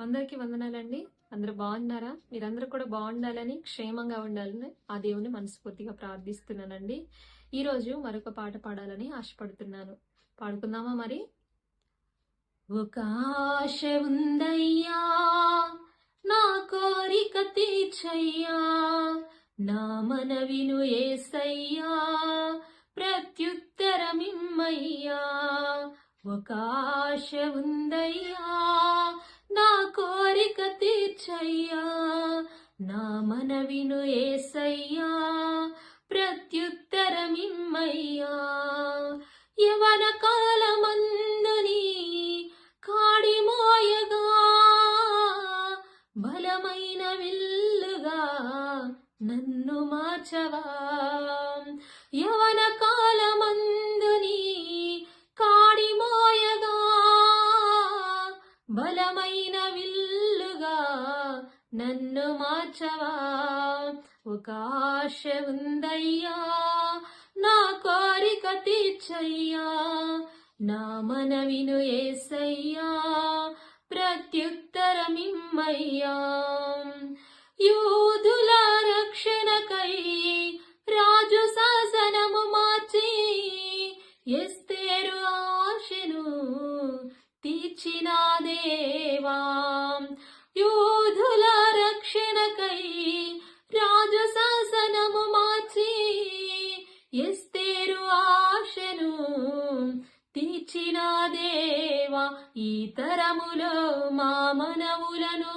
అందరికీ వందనాలండి. అందరూ బాగున్నారా? మీరందరూ కూడా బాగుండాలని, క్షేమంగా ఉండాలని ఆ దేవుని మనస్ఫూర్తిగా ప్రార్థిస్తున్నానండి. ఈరోజు మరొక పాట పాడాలని ఆశపడుతున్నాను. పాడుకుందామా మరి? ఒక ఆశ ఉందయ్యా, నా కోరిక తీర్చయ్యా, నా మనవిను యేసయ్యా, ప్రత్యుత్తరమిమ్మయ్యా. ఒక ఆశ ఉందయ్యా, నా కోరిక తీర్చయ్యా, నా మనవిను యేసయ్యా, ప్రత్యుత్తరమిమ్మయ్యా. యవన కాలమందుని కాడి మోయగా, బలమైన విల్లుగా నన్ను మార్చవా. యవన కాలమందుని కాడి మోయగా, బలమైన విల్లుగా నన్ను మార్చవా. ఒక ఆశ ఉందయ్యా, నా కోరిక తీర్చయ్యా, నా మనవిను యేసయ్యా, ప్రత్యుత్తరమిమ్మయ్యా. యూదుల రక్షణకై రాజు శాసనము మార్చి, ఎస్తేరు ఆశను తీర్చిన దేవా. యూదుల రక్షణకై రాజు శాసనము మార్చి, ఎస్తేరు ఆశను తీర్చిన దేవా. ఈ తరములో మా మనవులను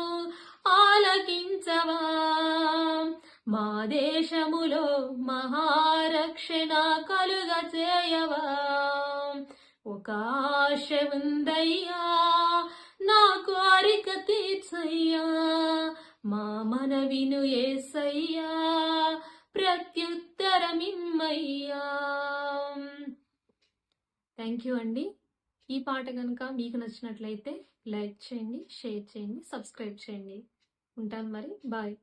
ఆలకించవా, మా దేశములో మహారక్షణ కలుగ చేయవా. ఒక ఆశ ఉందయ్యా, నా కోరిక తీర్చయ్యా, మా మనవిను యేసయ్యా, ప్రత్యుత్తరమిమ్మయ్యా. థ్యాంక్ యూ అండి. ఈ పాట కనుక మీకు నచ్చినట్లయితే లైక్ చేయండి, షేర్ చేయండి, సబ్స్క్రైబ్ చేయండి. ఉంటాను మరి. బాయ్.